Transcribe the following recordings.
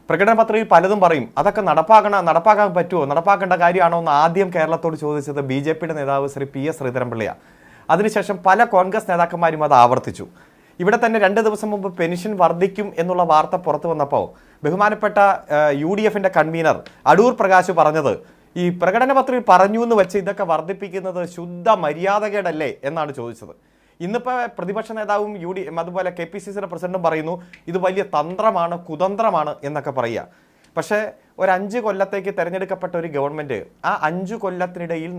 പ്രകടന പത്രികയിൽ പലതും പറയും. അതൊക്കെ നടപ്പാക്കാൻ പറ്റുമോ, നടപ്പാക്കേണ്ട കാര്യമാണോ എന്ന് ആദ്യം കേരളത്തോട് ചോദിച്ചത് BJPയുടെ നേതാവ് ശ്രീ PS ശ്രീധരൻപിള്ളയാണ്. അതിനുശേഷം പല കോൺഗ്രസ് നേതാക്കന്മാരും അത് ആവർത്തിച്ചു. ഇവിടെ തന്നെ 2 ദിവസം മുമ്പ് പെൻഷൻ വർദ്ധിക്കും എന്നുള്ള വാർത്ത പുറത്തു വന്നപ്പോൾ ബഹുമാനപ്പെട്ട UDFന്റെ കൺവീനർ അടൂർ പ്രകാശ് പറഞ്ഞത്, ഈ പ്രകടന പത്രികയിൽ പറഞ്ഞു എന്ന് വെച്ച് ഇതൊക്കെ വർദ്ധിപ്പിക്കുന്നത് ശുദ്ധ മര്യാദകേടല്ലേ എന്നാണ് ചോദിച്ചത്. ഇന്നിപ്പോൾ പ്രതിപക്ഷ നേതാവും അതുപോലെ KPCCയുടെ പ്രസിഡന്റും പറയുന്നു ഇത് വലിയ തന്ത്രമാണ്, കുതന്ത്രമാണ് എന്നൊക്കെ പറയുക. പക്ഷേ ഒരു 5 കൊല്ലത്തേക്ക് തിരഞ്ഞെടുക്കപ്പെട്ട ഒരു ഗവൺമെൻറ് ആ 5 കൊല്ലത്തിനിടയിൽ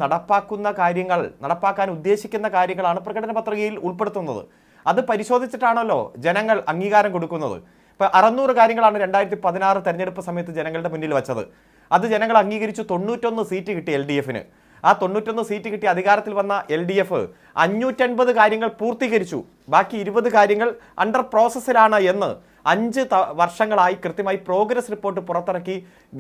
നടപ്പാക്കാൻ ഉദ്ദേശിക്കുന്ന കാര്യങ്ങളാണ് പ്രകടന പത്രികയിൽ ഉൾപ്പെടുത്തുന്നത്. അത് പരിശോധിച്ചിട്ടാണല്ലോ ജനങ്ങൾ അംഗീകാരം കൊടുക്കുന്നത്. ഇപ്പോൾ 600 കാര്യങ്ങളാണ് 2016 തെരഞ്ഞെടുപ്പ് സമയത്ത് ജനങ്ങളുടെ മുന്നിൽ വെച്ചത്. അത് ജനങ്ങൾ അംഗീകരിച്ചു. 91 സീറ്റ് കിട്ടി LDFന്. ആ 91 സീറ്റ് കിട്ടി അധികാരത്തിൽ വന്ന LDF 550 കാര്യങ്ങൾ പൂർത്തീകരിച്ചു. ബാക്കി 20 കാര്യങ്ങൾ അണ്ടർ പ്രോസസ്സിലാണ് എന്ന് 5 വർഷങ്ങളായി കൃത്യമായി പ്രോഗ്രസ് റിപ്പോർട്ട് പുറത്തിറക്കി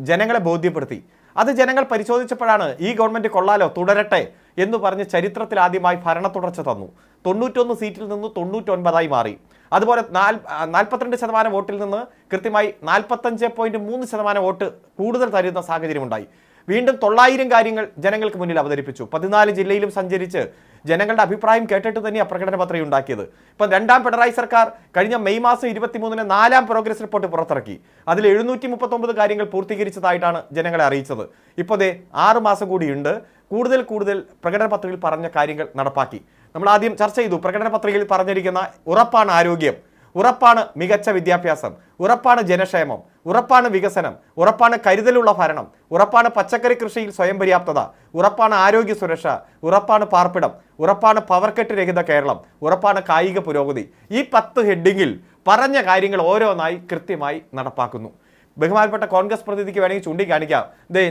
ജനങ്ങളെ ബോധ്യപ്പെടുത്തി. അത് ജനങ്ങൾ പരിശോധിച്ചപ്പോഴാണ് ഈ ഗവൺമെൻറ് കൊള്ളാലോ, തുടരട്ടെ എന്ന് പറഞ്ഞ് ചരിത്രത്തിൽ ആദ്യമായി ഭരണ തുടർച്ച തന്നു. 91 സീറ്റിൽ നിന്ന് 99ആയി മാറി. അതുപോലെ 42% വോട്ടിൽ നിന്ന് കൃത്യമായി 45.3% വോട്ട് കൂടുതൽ തരുന്ന സാഹചര്യമുണ്ടായി. വീണ്ടും 900 കാര്യങ്ങൾ ജനങ്ങൾക്ക് മുന്നിൽ അവതരിപ്പിച്ചു. 14 ജില്ലയിലും സഞ്ചരിച്ച് ജനങ്ങളുടെ അഭിപ്രായം കേട്ടിട്ട് തന്നെയാണ് പ്രകടന പത്രിക ഉണ്ടാക്കിയത്. ഇപ്പം 2ാം പിണറായി സർക്കാർ കഴിഞ്ഞ മെയ് മാസം 23-ന് 4ാം പ്രോഗ്രസ് റിപ്പോർട്ട് പുറത്തിറക്കി. അതിൽ 739 കാര്യങ്ങൾ പൂർത്തീകരിച്ചതായിട്ടാണ് ജനങ്ങളെ അറിയിച്ചത്. ഇപ്പോൾ 6 മാസം കൂടിയുണ്ട്. കൂടുതൽ പ്രകടന പത്രികയിൽ പറഞ്ഞ കാര്യങ്ങൾ നടപ്പാക്കി. നമ്മൾ ആദ്യം ചർച്ച ചെയ്തു. പ്രകടന പത്രികയിൽ പറഞ്ഞിരിക്കുന്ന ഉറപ്പാണ് ആരോഗ്യം, ഉറപ്പാണ് മികച്ച വിദ്യാഭ്യാസം, ഉറപ്പാണ് ജനക്ഷേമം, ഉറപ്പാണ് വികസനം, ഉറപ്പാണ് കരുതലുള്ള ഭരണം, ഉറപ്പാണ് പച്ചക്കറി കൃഷിയിൽ സ്വയം പര്യാപ്തത, ഉറപ്പാണ് ആരോഗ്യ സുരക്ഷ, ഉറപ്പാണ് പാർപ്പിടം, ഉറപ്പാണ് പവർക്കെട്ട് രഹിത കേരളം, ഉറപ്പാണ് കായിക പുരോഗതി. ഈ 10 ഹെഡിങ്ങിൽ പറഞ്ഞ കാര്യങ്ങൾ ഓരോന്നായി കൃത്യമായി നടപ്പാക്കുന്നു. ബഹുമാനപ്പെട്ട കോൺഗ്രസ് പ്രതിനിധിക്ക് വേണമെങ്കിൽ ചൂണ്ടിക്കാണിക്കാം,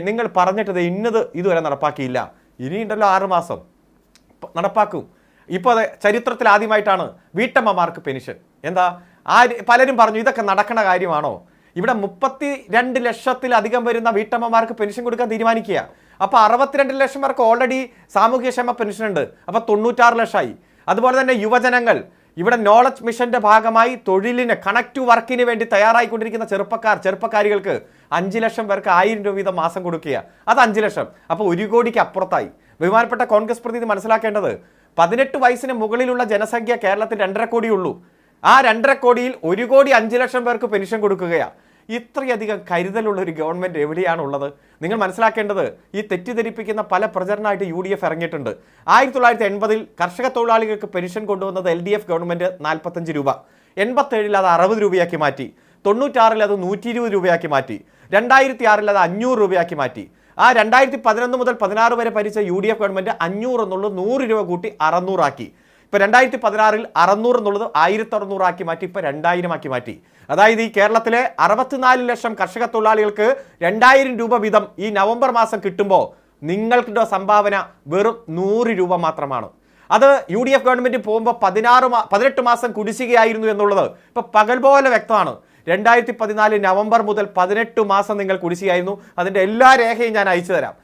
നിങ്ങൾ പറഞ്ഞിട്ട് ഇന്നത് ഇതുവരെ നടപ്പാക്കിയില്ല, ഇനിയുണ്ടല്ലോ 6 മാസം നടപ്പാക്കും. ഇപ്പോൾ ചരിത്രത്തിൽ ആദ്യമായിട്ടാണ് വീട്ടമ്മമാർക്ക് പെൻഷൻ. എന്താ പലരും പറഞ്ഞു ഇതൊക്കെ നടക്കണ കാര്യമാണോ? ഇവിടെ 32 ലക്ഷത്തിലധികം വരുന്ന വീട്ടമ്മമാർക്ക് പെൻഷൻ കൊടുക്കാൻ തീരുമാനിക്കുക. അപ്പോൾ 62 ലക്ഷം പേർക്ക് ഓൾറെഡി സാമൂഹ്യക്ഷേമ പെൻഷൻ ഉണ്ട്. അപ്പോൾ 96 ലക്ഷമായി. അതുപോലെ തന്നെ യുവജനങ്ങൾ ഇവിടെ നോളജ് മിഷന്റെ ഭാഗമായി തൊഴിലിന് കണക്ട് വർക്കിന് വേണ്ടി തയ്യാറായിക്കൊണ്ടിരിക്കുന്ന ചെറുപ്പക്കാരികൾക്ക് 5 ലക്ഷം പേർക്ക് 1000 രൂപ വീതം മാസം കൊടുക്കുക. അത് 5 ലക്ഷം. അപ്പോൾ 1 കോടിക്ക് അപ്പുറത്തായി. ബഹുമാനപ്പെട്ട കോൺഗ്രസ് പ്രതിനിധി മനസ്സിലാക്കേണ്ടത് 18 വയസ്സിന് മുകളിലുള്ള ജനസംഖ്യ കേരളത്തിൽ 2.5 കോടിയുള്ളൂ. ആ 2.5 കോടിയിൽ 1 കോടി 5 ലക്ഷം പേർക്ക് പെൻഷൻ കൊടുക്കുകയാണ്. ഇത്രയധികം കരുതലുള്ള ഒരു ഗവൺമെൻറ് എവിടെയാണുള്ളത്? നിങ്ങൾ മനസ്സിലാക്കേണ്ടത് ഈ തെറ്റിദ്ധരിപ്പിക്കുന്ന പല പ്രചരണമായിട്ട് UDF ഇറങ്ങിയിട്ടുണ്ട്. 1980-ൽ കർഷക തൊഴിലാളികൾക്ക് പെൻഷൻ കൊണ്ടുവന്നത് LDF ഗവൺമെൻറ് 45 രൂപ, 87-ൽ അത് 60 രൂപയാക്കി മാറ്റി, 96-ൽ അത് 120 രൂപയാക്കി മാറ്റി, 2006-ൽ അത് 500 രൂപയാക്കി മാറ്റി. ആ 2011 മുതൽ 16 വരെ ഭരിച്ച UDF ഗവൺമെൻറ് 500 എന്നുള്ളത് 100 രൂപ കൂട്ടി 600 ആക്കി. ഇപ്പോൾ 2016-ൽ 600 എന്നുള്ളത് 1600 ആക്കി മാറ്റി, ഇപ്പോൾ 2000 ആക്കി മാറ്റി. അതായത് ഈ കേരളത്തിലെ 64 ലക്ഷം കർഷക തൊഴിലാളികൾക്ക് 2000 രൂപ വീതം ഈ നവംബർ മാസം കിട്ടുമ്പോൾ നിങ്ങളുടെ സംഭാവന വെറും 100 രൂപ മാത്രമാണ്. അത് UDF ഗവൺമെൻറ് പോകുമ്പോൾ 18 മാസം കുടിശ്ശികയായിരുന്നു എന്നുള്ളത് ഇപ്പോൾ പകൽ പോലെ വ്യക്തമാണ്. 2014 നവംബർ മുതൽ 18 മാസം നിങ്ങൾ കുടിശ്ശികയായിരുന്നു. അതിൻ്റെ എല്ലാ രേഖയും ഞാൻ അയച്ചു തരാം.